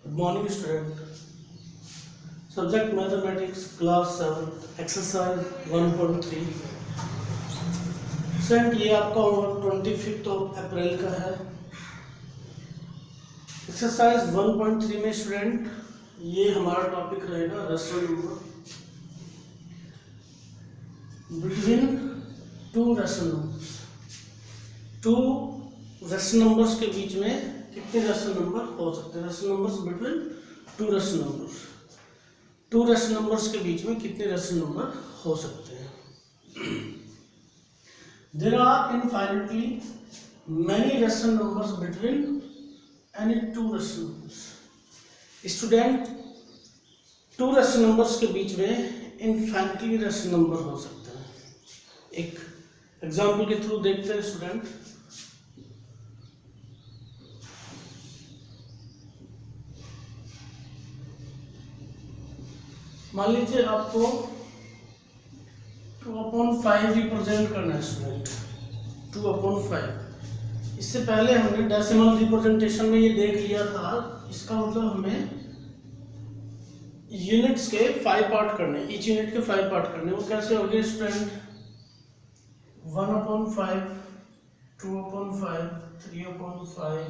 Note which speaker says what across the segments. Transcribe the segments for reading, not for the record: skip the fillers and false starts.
Speaker 1: Good morning, student. Subject Mathematics, Class 7, Exercise 1.3. Student ये आपका homework 25 अप्रैल का है। एक्सरसाइज 1.3 में स्टूडेंट ये हमारा टॉपिक रहेगा rational number between two rational numbers. Two rational numbers के बीच में कितने रेशनल नंबर हो सकते हैं? Rational numbers between two rational numbers. Two rational numbers के बीच में कितने रेशनल नंबर हो सकते हैं? There are infinitely many rational numbers between any two rational numbers. Student, two rational numbers के बीच में infinitely rational number हो सकते हैं। एक एग्जाम्पल के थ्रू देखते हैं स्टूडेंट। मान लीजिए आपको 2/5 रिप्रेजेंट करना है स्टूडेंट। 2/5। इससे पहले हमने डेसिमल रिप्रेजेंटेशन में ये देख लिया था। इसका मतलब हमें यूनिट्स के 5 पार्ट करने, ईच यूनिट के 5 पार्ट करने। वो कैसे हो गए स्टूडेंट? 1/5, 2/5, 3/5,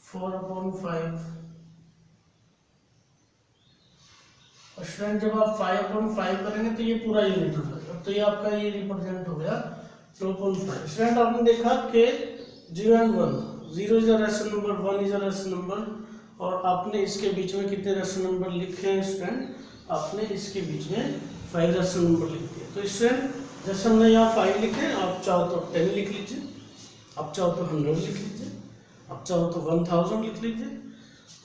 Speaker 1: 4/5। और स्टूडेंट जब आप 5/5 करेंगे तो ये पूरा यूनिट हो जाएगा। तो ये आपका ये रिप्रेजेंट हो गया 2/5। स्टूडेंट आपने देखा कि 0 and 1, 0 is a rational number, 1 is a rational number. और आपने इसके बीच में कितने रेशनल नंबर लिखे हैं स्टूडेंट? आपने इसके बीच में 5 रेशनल नंबर लिख दिए। तो स्टूडेंट जैसे हमने यहाँ 5 लिखे, आप चाहो तो 10 लिख लीजिए, आप चाहो तो 100 लिख लीजिए, आप चाहो तो 1000 लिख लीजिए।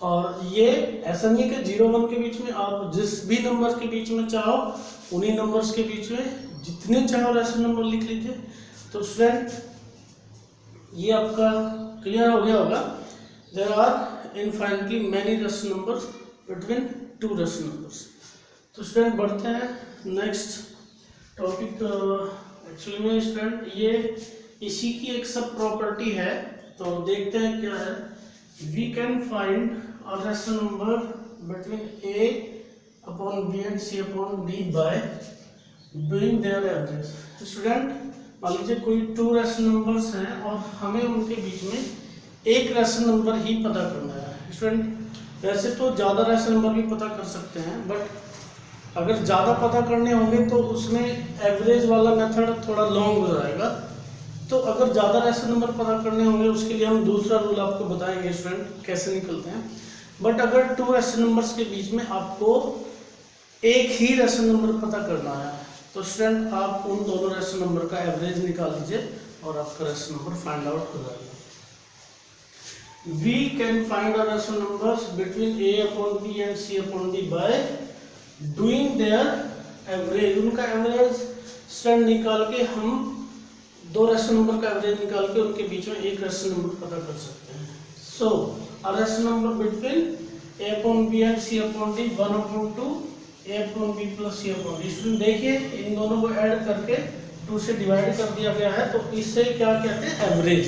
Speaker 1: और ये ऐसा नहीं है कि 0 1 के बीच में, आप जिस भी नंबर के बीच में चाहो उन्हीं नंबर्स के बीच में जितने चाहो रेशनल नंबर लिख लीजिए। तो स्टूडेंट ये आपका क्लियर हो गया होगा। There are infinitely many rational numbers between two rational numbers. तो स्टूडेंट बढ़ते हैं नेक्स्ट टॉपिक। एक्चुअली में स्टूडेंट ये इसी की एक सब प्रॉपर्टी है। तो देखते हैं क्या है। We can find a rational number between a upon b and c upon d by doing their average. Student मान लीजिए कोई 2 रेशनल नंबर्स हैं और हमें उनके बीच में एक रेशनल नंबर ही पता करना है। स्टूडेंट वैसे तो ज़्यादा रेशनल नंबर भी पता कर सकते हैं, बट अगर ज़्यादा पता करने होंगे तो उसमें एवरेज वाला मेथड थोड़ा लॉन्ग हो जाएगा। तो अगर ज़्यादा रेशनल नंबर पता करने होंगे उसके लिए हम दूसरा रूल आपको बताएंगे स्टूडेंट कैसे निकलते हैं। बट अगर 2 रेशनल नंबर्स के बीच में आपको एक ही रेशनल नंबर पता करना है तो स्टूडेंट आप उन दोनों रेशनल नंबर का एवरेज निकाल लीजिए और आपका रेशनल नंबर फाइंड आउट हो जाएगा। We can find a rational numbers between a upon b and c upon d by doing their average. उनका एवरेज स्टूडेंट निकाल के हम 2 रेशनल नंबर का एवरेज निकाल के उनके बीच में एक रेशनल नंबर पता कर सकते हैं। सो a rational number between a upon b and c upon d 1/2 a upon b plus c upon d। इसमें देखिए इन दोनों को ऐड करके 2 से डिवाइड कर दिया गया है। तो इससे क्या कहते हैं? एवरेज।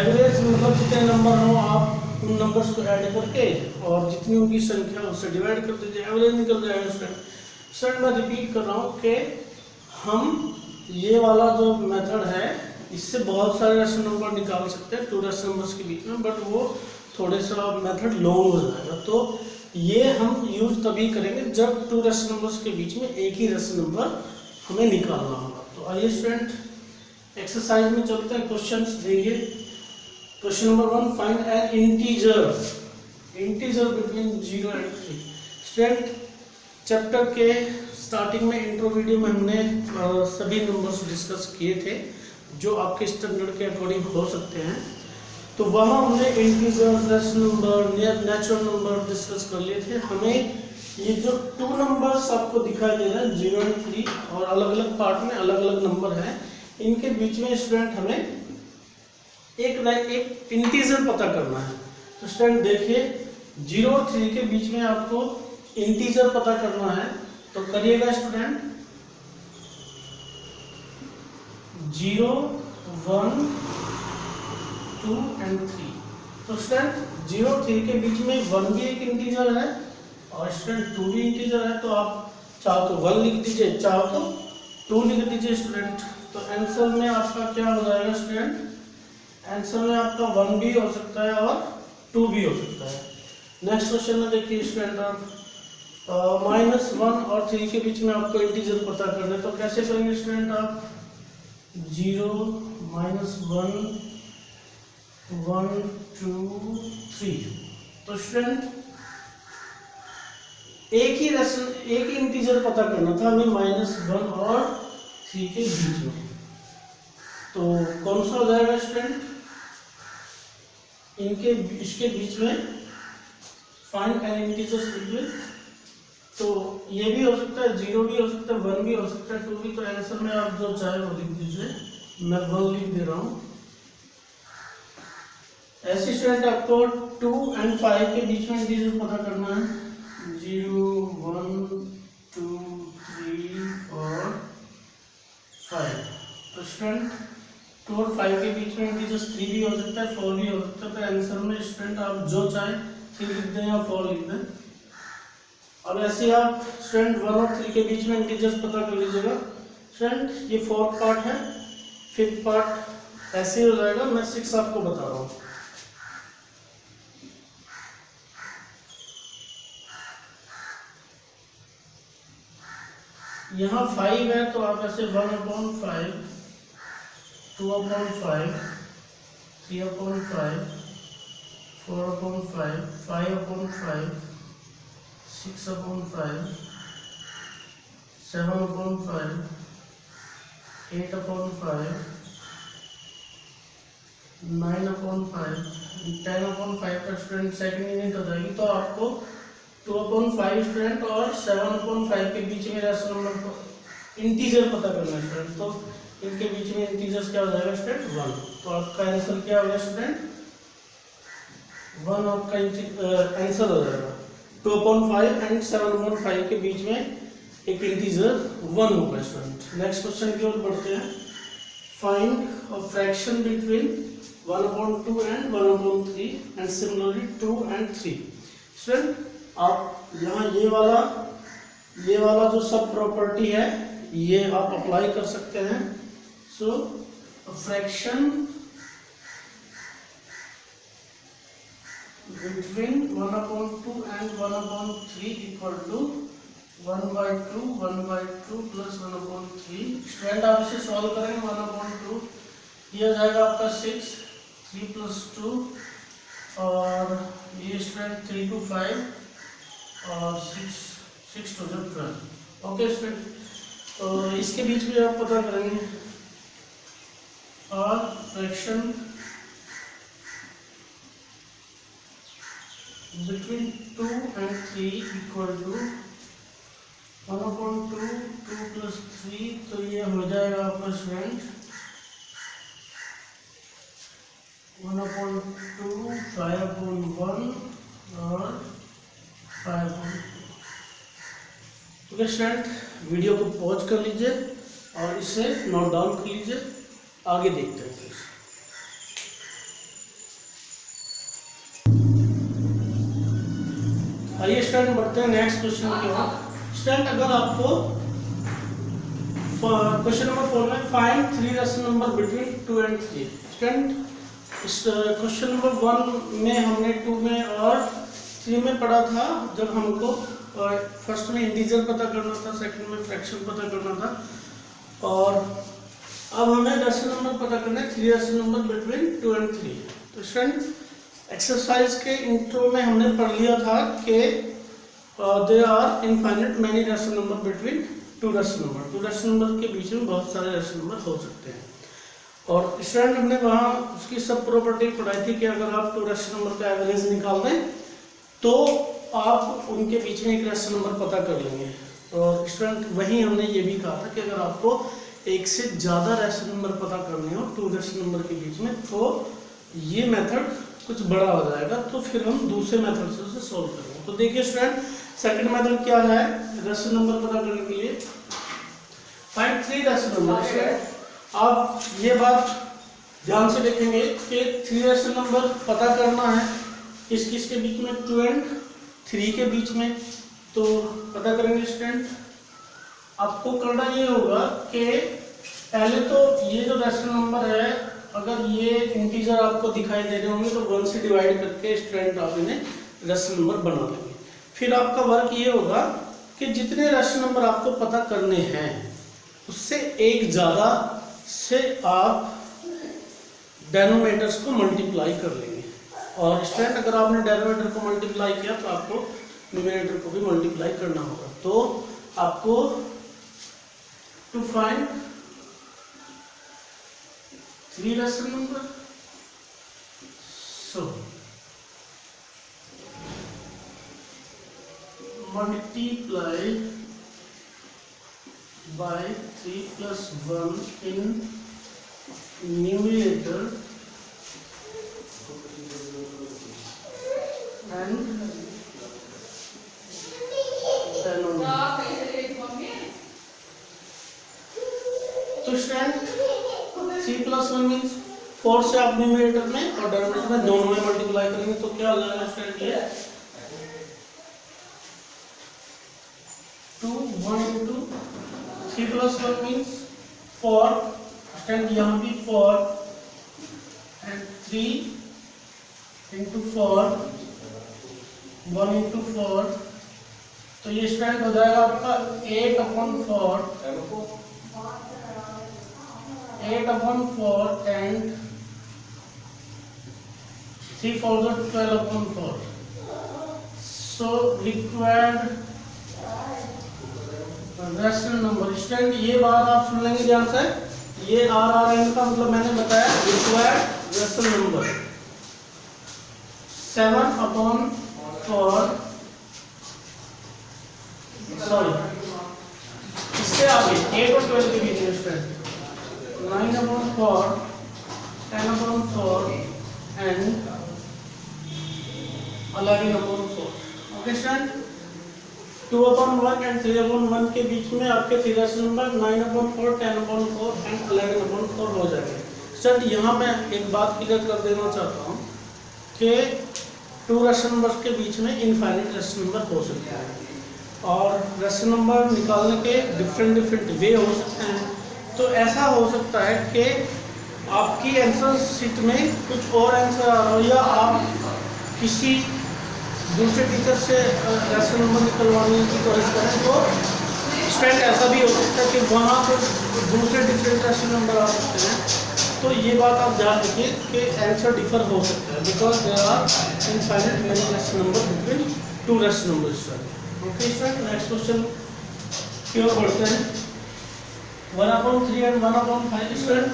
Speaker 1: एवरेज मतलब जितने नंबर हो आप उन नंबर्स को ऐड करके और जितनी उनकी संख्या उससे डिवाइड कर दीजिए, एवरेज निकल जाएगा स्टूडेंट। सर मैं रिपीट कर रहा हूँ कि हम ये वाला जो मेथड है इससे बहुत सारे रेशनल नंबर निकाल सकते हैं 2 रेशनल नंबर्स के बीच में, बट वो थोड़े सा मेथड लॉन्ग हो जाएगा। तो ये हम यूज तभी करेंगे जब 2 रेशनल नंबर्स के बीच में एक ही रेशनल नंबर हमें निकालना होगा। तो आइए स्टूडेंट एक्सरसाइज में चलते हैं। क्वेश्चंस देखिए। Question number 1, find N integer between 0 and 3। Student chapter के स्टार्टिंग में इंट्रो वीडियो में हमने सभी नंबर्स डिस्कस किए थे जो आपके स्टैंडर्ड के अकॉर्डिंग हो सकते हैं। तो वहाँ हमने integer, rational number, natural number discuss कर लिए थे। हमें ये जो 2 नंबर्स आपको दिखाई दे रहे हैं 0 and 3 और अलग अलग पार्ट में अलग अलग नंबर हैं, इनके बीच में स्टूडेंट हमें एक इंटीजर पता करना है। तो स्टूडेंट देखिए 0 और 3 के बीच में आपको इंटीजर पता करना है। तो करिएगा स्टूडेंट 0, 1, 2 and 3। तो स्टूडेंट 0 3 के बीच में 1 भी एक इंटीजर है और स्टूडेंट 2 भी इंटीजर है, तो आप चाहो तो 1 लिख दीजिए, चाहो तो 2 लिख दीजिए स्टूडेंट। तो आंसर में आपका क्या हो जाएगा स्टूडेंट, आंसर में आपका 1 भी हो सकता है और 2 भी हो सकता है। नेक्स्ट क्वेश्चन में देखिए स्टूडेंट, आप -1 और 3 के बीच में आपको इंटीजर पता करना है, तो कैसे करेंगे स्टूडेंट, आप 0 -1 1 2 3। तो स्टूडेंट एक ही इंटीजर पता करना था हमें -1 और 3 के बीच में, तो कौन सा हो जाएगा स्टूडेंट, इसके बीच में फाइंड एन इंटीजर्स बिटवीन, तो ये भी हो सकता है 0 भी हो सकता है 1 भी हो सकता है 2 भी, तो आंसर में आप जो चाहे वो लिख दीजिए, मैं 1 लिख दे रहा हूँ। ऐसे स्टूडेंट आपको 2 और 5 के बीच में इंटीजर पता करना है, 0 1 2 3 और 5। तो स्टूडेंट 2 और 5 के बीच में इंटीजर्स 3 भी हो सकता है 4 भी हो सकता है, तो आंसर में स्टूडेंट आप जो चाहे 3 लिख दें या 4 लिख दें। अब ऐसे आप स्टूडेंट 1 और 3 के बीच में इंटीजर्स पता कर लीजिएगा। स्टूडेंट ये 4th पार्ट है, 5th पार्ट ऐसे ही हो जाएगा, मैं 6 आपको बता रहा हूँ। यहाँ 5 है तो आप ऐसे 1/5 2/5 3/5 4/5 5/5 6/5 7/5 8/5 9/5 10/5 का स्टूडेंट सेकंड यूनिट हो जाएगी, तो आपको 2/5 स्टूडेंट और 7/5 के बीच में रेशनल नंबर इंटीजर पता करना है स्टूडेंट, तो इनके बीच में इंटीजर्स क्या हो जाएगा स्टूडेंट 1। तो आपका आंसर क्या होगा स्टूडेंट 1, आपका आंसर हो जाएगा 2/5 एंड 7/5 के बीच में एक इंटीजर 1 होगा स्टूडेंट। नेक्स्ट क्वेश्चन की ओर बढ़ते हैं, find a fraction between 1/2 and 1/3 and similarly 2 and 3। Student आप यहाँ ये वाला जो सब प्रॉपर्टी है ये आप अप्लाई कर सकते हैं। So fraction between 1/2 and 1/3 equal to 1/2 1/2 plus 1/3। Student आप इसे सॉल्व करेंगे, 1/2 ये आ जाएगा आपका 6 3 + 2 और ये स्टूडेंट 3 to 5 और 6 to 12। ओके स्टूडेंट, तो इसके बीच में आप पता करेंगे और fraction between 2 and 3 equal to 1/2 2 + 3, तो ये हो जाएगा आपका स्टूडेंट 1/2 5/1 और 5/2। तो स्टूडेंट वीडियो को पॉज कर लीजिए और इसे नोट डाउन कर लीजिए, आगे देखते हैं फिर। आइए स्टूडेंट बढ़ते हैं नेक्स्ट क्वेश्चन की ओर। स्टूडेंट अगर आपको क्वेश्चन नंबर 4 में find 3 rational number between 2 and 3। Student इस क्वेश्चन नंबर 1 में हमने 2 में और 3 में पढ़ा था, जब हमको फर्स्ट में इंटीजर पता करना था, सेकंड में फ्रैक्शन पता करना था, और अब हमें रेशनल नंबर पता करना है 3 रेशनल नंबर बिटवीन 2 and 3। तो स्टूडेंट एक्सरसाइज के इंट्रो में हमने पढ़ लिया था कि there are infinite many rational number between 2 rational number. 2 rational number के बीच में बहुत सारे रेशनल नंबर हो सकते हैं, और स्टूडेंट हमने वहाँ उसकी सब प्रॉपर्टी पढ़ाई थी कि अगर आप 2 रेशनल नंबर का एवरेज निकाल दें तो आप उनके बीच में एक रेशनल नंबर पता कर लेंगे। और स्टूडेंट वहीं हमने ये भी कहा था कि अगर आपको एक से ज़्यादा रेशनल नंबर पता करने हो 2 रेशनल नंबर के बीच में, तो ये मेथड कुछ बड़ा हो जाएगा, तो फिर हम दूसरे मेथड से उसे सॉल्व करेंगे। तो देखिए स्टूडेंट सेकंड मेथड क्या है रेशनल नंबर पता करने के लिए, फाइंड 3 रेशनल नंबर। आप ये बात ध्यान से देखेंगे कि 3 रेशनल नंबर पता करना है किस किस के बीच में, 2 and 3 के बीच में। तो पता करेंगे स्टूडेंट, आपको करना ये होगा कि पहले तो ये जो रेशनल नंबर है, अगर ये इंटीजर आपको दिखाई दे रहे होंगे तो 1 से डिवाइड करके स्टूडेंट आप इन्हें रेशनल नंबर बना लेंगे। फिर आपका वर्क ये होगा कि जितने रेशनल नंबर आपको पता करने हैं उससे एक ज़्यादा से आप डेनोमिनेटर्स को मल्टीप्लाई कर लेंगे। और स्टूडेंट अगर आपने डेनोमिनेटर को मल्टीप्लाई किया तो आपको न्यूमरेटर को भी मल्टीप्लाई करना होगा। तो आपको to find 3 rational number, so multiply by 3 plus 1 in numerator and denominator। तो स्टूडेंट 3 plus 1 मीन्स 4 से आप न्यूमरेटर में और डिनोमिनेटर में दोनों में मल्टीप्लाई करेंगे तो क्या हो जाएगा स्टूडेंट, ये 2 1 into 3 plus 1 means 4, स्टूडेंट यहाँ भी 4 and 3 into 4 1 into 4, तो ये स्टूडेंट हो जाएगा आपका 8/4 and 3 4 12/4। so required rational number, student ये बात आप सुन लेंगे ध्यान से, ये RRN का मतलब मैंने बताया रिक्वायर्ड रेशनल नंबर 7/4, सॉरी इससे आगे 8 और 12 के बीच में student 9/4 10/4 and 11/4। Okay student, 2/1 and 3/1 के बीच में आपके 3 रेशनल नंबर 9/4 10/4 and 11/4 हो जाएंगे। सर यहाँ मैं एक बात क्लियर कर देना चाहता हूँ कि 2 रेशनल नंबर के बीच में इनफाइनाइट रेशनल नंबर हो सकता है और रेशनल नंबर निकालने के डिफरेंट वे हो सकते हैं। तो ऐसा हो सकता है कि आपकी आंसर शीट में कुछ और आंसर आ रहा हो या आप किसी दूसरे टीचर से रेशनल नंबर निकलवाने की कोशिश करें तो स्टूडेंट ऐसा भी हो सकता है कि वहाँ पर दूसरे डिफरेंट रेशनल नंबर आ सकते हैं। तो ये बात आप ध्यान रखिए कि आंसर डिफर हो सकता है because there are infinite many rational number between 2 rational numbers. Okay student, next question की ओर बढ़ते हैं। 1/3 and 1/5 स्टूडेंट,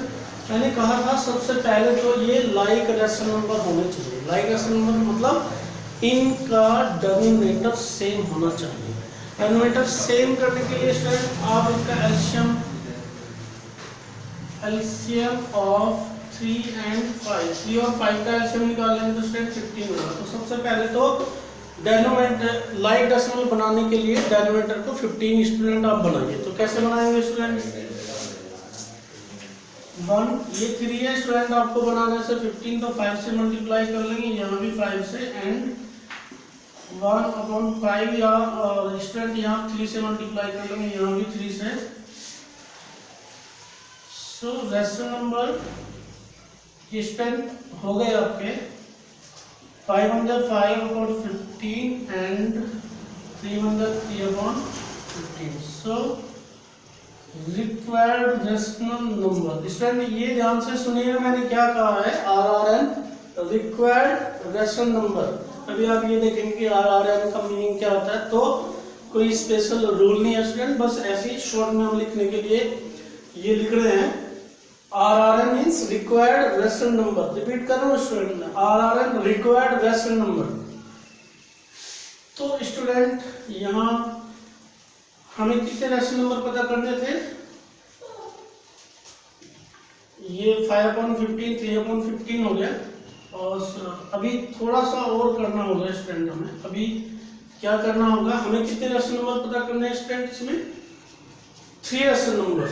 Speaker 1: मैंने कहा था सबसे पहले तो ये लाइक रेशनल नंबर होने चाहिए। लाइक रेशनल नंबर मतलब इनका डिनोमिनेटर सेम होना चाहिए। डिनोमिनेटर सेम करने के लिए स्टूडेंट आप इसका एलसीएम ऑफ 3 and 5, 3 और 5 का एलसीएम निकाल लेंगे तो स्टूडेंट 15 होगा। तो सबसे पहले तो डिनोमिनेटर लाइक डेसिमल बनाने के लिए डिनोमिनेटर को 15 स्टूडेंट आप बनाइए। तो कैसे बनाएंगे स्टूडेंट, 1 ये 3 है स्टूडेंट, आपको बनाने से 15 तो 5 से मल्टीप्लाई कर लेंगे, यहाँ भी 5 से एंड 1/5 या स्टूडेंट यहाँ 3 से मल्टीप्लाई कर लेंगे, यहाँ भी 3 से। सो रेशनल नंबर स्टूडेंट हो गए आपके 5/5/15 and 3/3/15। So required rational number student ये ध्यान से सुनिए, मैंने क्या कहा है, RRN रिक्वायर्ड रेशनल नंबर। अभी आप ये देखेंगे कि RRN का मीनिंग क्या होता है, तो कोई स्पेशल रूल नहीं है स्टूडेंट, बस ऐसे ही शॉर्ट में हम लिखने के लिए ये लिख रहे हैं। RRN means required rational number. Repeat कर रहा हूँ student, RRN required rational number. तो स्टूडेंट यहाँ हमें कितने रेशनल नंबर पता करने थे, ये 5/15 3/15 हो गया और अभी थोड़ा सा और करना होगा स्टूडेंट। हमें अभी क्या करना होगा, हमें कितने रेशनल नंबर पता करने हैं स्टूडेंट, इसमें 3 रेशनल नंबर।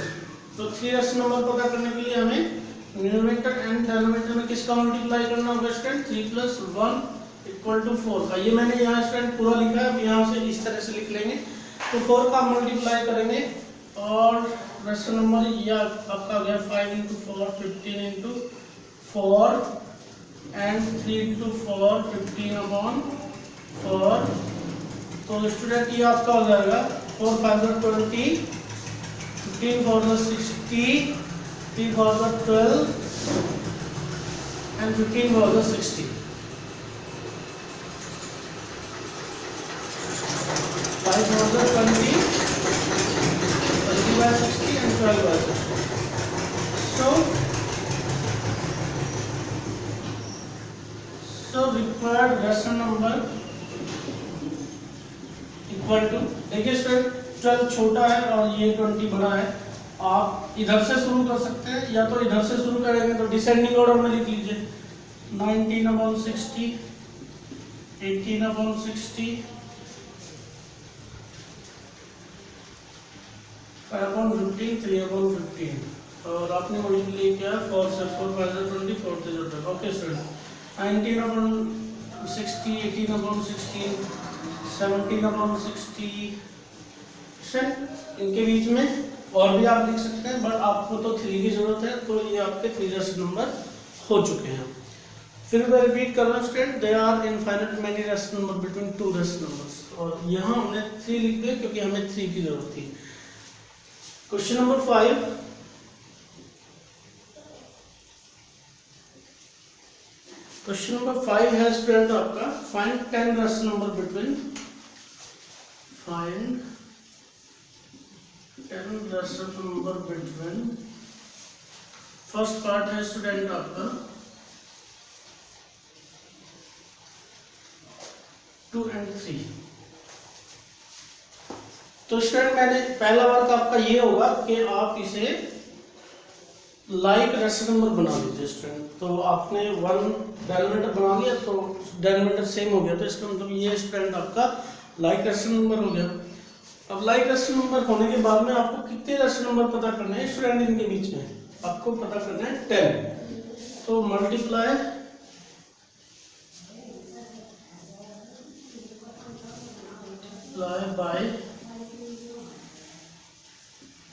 Speaker 1: तो 3 रेशनल नंबर पता करने के लिए हमें न्यूमरेटर एंड डिनोमिनेटर में किसका मल्टीप्लाई करना होगा स्टूडेंट, 3 + 1 इक्वल टू 4 का, ये मैंने यहाँ स्टूडेंट पूरा लिखा है, अब यहाँ से इस तरह से लिख लेंगे। तो 4 का मल्टीप्लाई करेंगे और रेशनल नंबर ये आपका आ गया 5 into 4 15 into 4 and 3 into 4 15 upon 4। तो स्टूडेंट ये आपका हो जाएगा 4 5 20, 15 4 60, 3 4 12 and 15 4 60। 5 4 20, 20 by 60 and 12 by 60. So required rational number equal to, देखिए स्टूडेंट 12 छोटा है और ये 20 बड़ा है। आप इधर से शुरू कर सकते हैं या तो इधर से शुरू करेंगे तो डिसेंडिंग ऑर्डर में लिख लीजिए 19/60, 18/60, 5/15, 3/15 और आपने मल्टीप्लाई किया 4 से 4 5 20 4 से 20। ओके स्टूडेंट 19/60, 18/16, 17/60, इनके बीच में और भी आप लिख सकते हैं, बट आपको तो 3 की जरूरत है, तो ये आपके 3 रेशनल नंबर हो चुके हैं। फिर मैं रिपीट कर रहा हूँ student, they are infinite many rational number between 2 rational numbers, और यहाँ हमने 3 लिख दिया क्योंकि हमें 3 की जरूरत थी। क्वेश्चन नंबर 5, क्वेश्चन नंबर 5 है स्टूडेंट आपका find 10 rational number between, find 10 rational number between, first part है स्टूडेंट आपका 2 and 3। तो स्टूडेंट मैंने पहला वर्क आपका ये होगा कि आप इसे लाइक रेशनल नंबर बना लीजिए स्टूडेंट। तो आपने 1 डेनोमिनेटर बना लिया तो डेनोमिनेटर सेम हो गया, तो इसका मतलब ये स्टूडेंट आपका लाइक रेशनल नंबर हो गया। अब लाइक रेशनल नंबर होने के बाद में आपको कितने रेशनल नंबर पता करने हैं स्टूडेंट, इनके बीच में आपको पता करना है 10। तो multiply by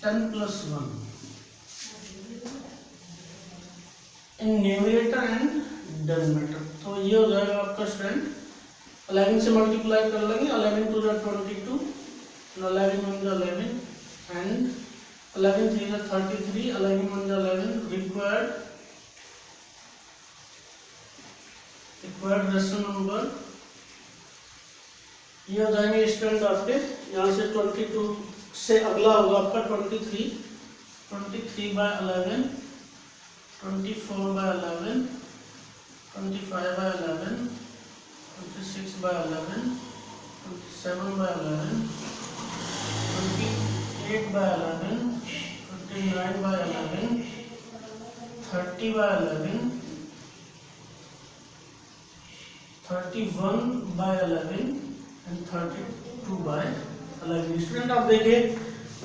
Speaker 1: 10 + 1 in numerator and denominator. तो ये हो जाएगा आपका स्टूडेंट 11 से मल्टीप्लाई कर लेंगे, 11 2 22, 11 1 11 एंड 11 3 33, 11 1 11 रिक्वायर्ड रेशनल नंबर ये हो जाएंगे स्टूडेंट आपके, यहाँ से 22 से अगला होगा आपका 23, 23/11, 24/11, 25/11, 26/11, 27/11, 28/11, 29/11, 30/11, 31/11 and 32/11। स्टूडेंट आप देखिए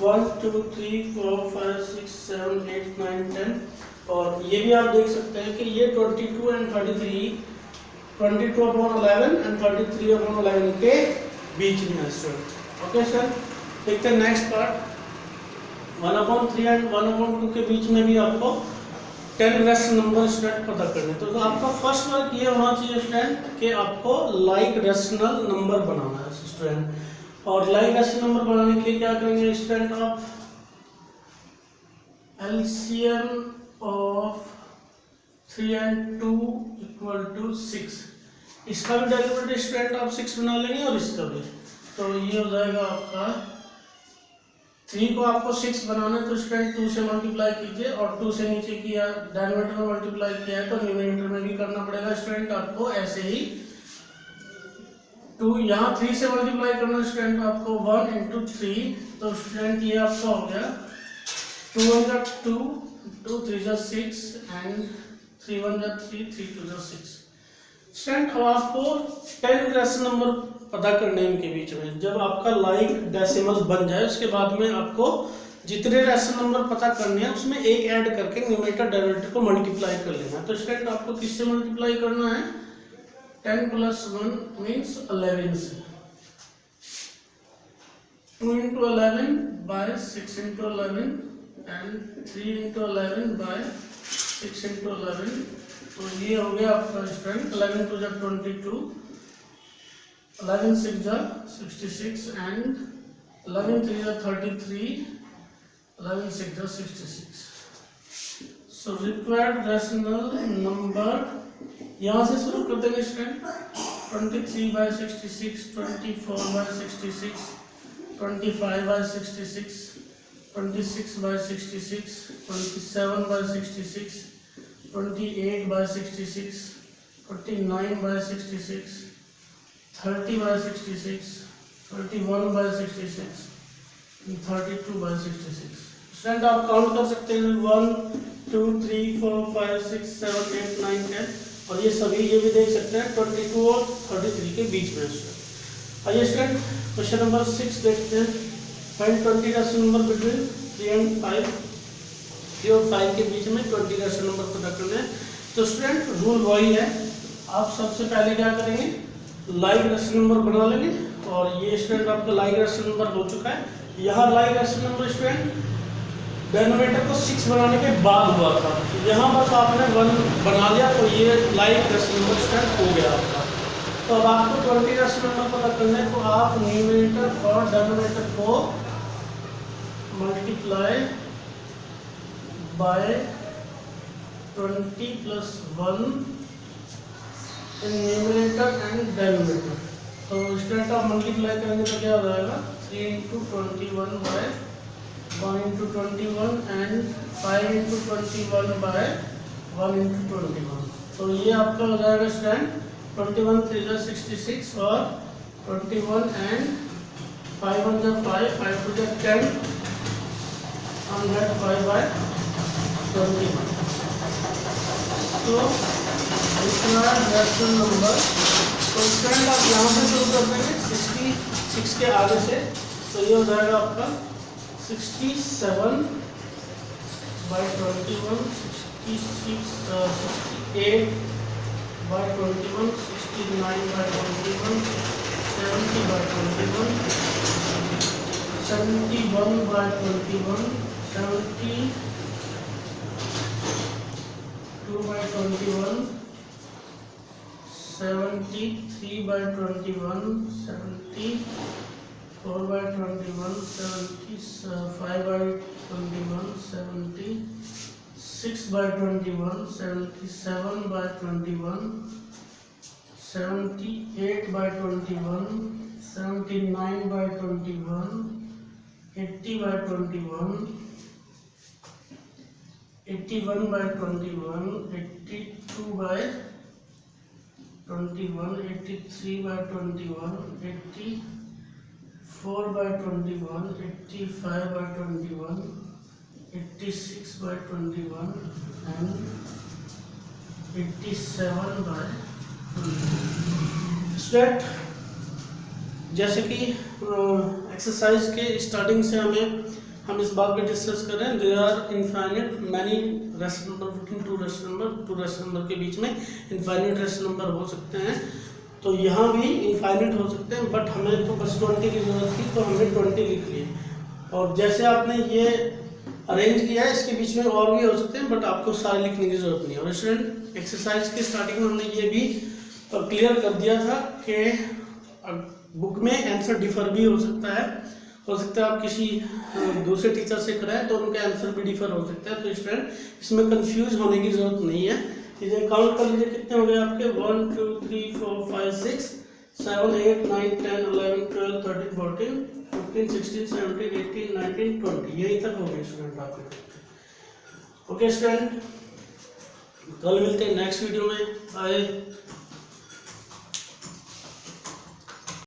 Speaker 1: 1 2 3 4 5 6 7 8 9 10, और ये भी आप देख सकते हैं कि ये 22 and 33, 22/11 and 33/11 के बीच में है स्टूडेंट। ओके सर, देखते हैं नेक्स्ट पार्ट 1/3 and 1/2 के बीच में भी आपको 10 रेशनल नंबर स्टूडेंट पता करने। तो आपका फर्स्ट वर्क ये होना चाहिए स्टूडेंट कि आपको लाइक रेशनल नंबर बनाना है स्टूडेंट, और लाइक रेशनल नंबर बनाने के लिए क्या करेंगे स्टूडेंट, आप LCM of 3 and 2 = 6, इसका भी डेरिवेटिव स्टूडेंट आप 6 बना लेंगे और इसका भी। तो ये हो जाएगा आपका 3 को आपको 6 बनाना है तो स्टूडेंट 2 से मल्टीप्लाई कीजिए, और 2 से नीचे किया डिनोमिनेटर में मल्टीप्लाई किया है तो न्यूमरेटर में भी करना पड़ेगा स्टूडेंट आपको ऐसे ही। 2 यहाँ 3 से मल्टीप्लाई करना स्टूडेंट आपको 1 × 3, तो स्टूडेंट ये आपका हो गया 2 1 = 2, 2 3 = 6 एंड 3 1 = 3, 3 2 = 6। स्टूडेंट अब आपको 10 रेशनल नंबर पता करने इनके बीच में। जब आपका लाइक डेसिमल बन जाए उसके बाद में आपको जितने रेशनल नंबर पता करने हैं उसमें एक ऐड करके न्यूमरेटर डिनोमिनेटर को मल्टीप्लाई कर लेना है। तो स्टूडेंट आपको किससे मल्टीप्लाई करना है, 10 plus 1 means 11 से 2 into 11 by 6 into 11 and 3 into 11 by 6 into 11। तो ये हो गया आपका student 11 to 22, 11 6 66 and 11 3 33, 11 6 66। So required rational number यहाँ से शुरू कर देंगे student 23 by 66, 24 by 66, 25 by 66, 26 by 66, 27 by 66, 28 by 66, 29 by 66, 30 by 66, 31 by 66 and 32 by 66। Student आप काउंट कर सकते हैं 1 2 3 4 5 6 7 8 9 10 और ये सभी ये भी देख सकते हैं 22 और 33 के बीच में। आइए स्टूडेंट क्वेश्चन नंबर 6 देखते हैं। Find 20 rational number between 3 and 5, 3 और 5 के बीच में 20 रैशनल नंबर पता करना है। तो स्टूडेंट रूल वही है, आप सबसे पहले क्या करेंगे लाइक रैशनल नंबर बना लेंगे और ये स्टूडेंट आपका लाइक रैशनल नंबर हो चुका है। यहाँ like rational number student denominator को 6 बनाने के बाद हुआ था, यहाँ बस आपने 1 बना लिया तो ये लाइक रैशनल नंबर स्टूडेंट हो गया आपका। तो अब आपको 20 रैशनल नंबर पता करना है तो आप न्यूमरेटर और डेनोमिनेटर को multiply by 20 plus 1 in numerator and denominator. तो स्टूडेंट आप मल्टीप्लाई करेंगे तो क्या हो जाएगा 3 into 21 by 1 into 21 and 5 into 21 by 1 into 21। तो ये आपका हो जाएगा स्टूडेंट 21 3 66 और 21 and 5 1 5 5 2 10 and that 5 by 21। तो इतना रैशनल नंबर तो स्टूडेंट आप यहाँ से शुरू कर देंगे 66 के आगे से, तो ये हो जाएगा आपका 67 by 21, 66 68 by 21, 69 by 21, 70 by 21, 71 by 21, 72 by 21, 73 by 21, 74 by 21, 75 by 21, 76 by 21, 77 by 21, 78 by 21, 79 by 21, 80 by 21, 81 by 21, 82 by 21, 83 by 21, 84 by 21, 85 by 21, 86 by 21 and 87 by 21। Student जैसे कि एक्सरसाइज के स्टार्टिंग से हम इस बात पे डिस्कस कर रहे हैं there are infinite many rational number between two rational number के बीच में इनफाइनाइट रैशनल नंबर हो सकते हैं। तो यहाँ भी इनफाइनाइट हो सकते हैं बट हमें तो बस 20 की जरूरत थी तो हमने 20 लिख लिए। और जैसे आपने ये अरेंज किया है इसके बीच में और भी हो सकते हैं बट आपको सारे लिखने की जरूरत नहीं है। और स्टूडेंट एक्सरसाइज के स्टार्टिंग में हमने ये भी क्लियर कर दिया था कि बुक में आंसर डिफर भी हो सकता है आप किसी दूसरे टीचर से कराएं तो उनका आंसर भी डिफर हो सकता है। तो स्टूडेंट इसमें कंफ्यूज होने की जरूरत नहीं है। इसे काउंट कर लीजिए कितने हो गए आपके 1 2 3 4 5 6 7 8 9 10 11 12 13 14 15 16 17 18 19 20 यही तक हो गए स्टूडेंट आपके। ओके स्टूडेंट कल मिलते हैं नेक्स्ट वीडियो में। बाय।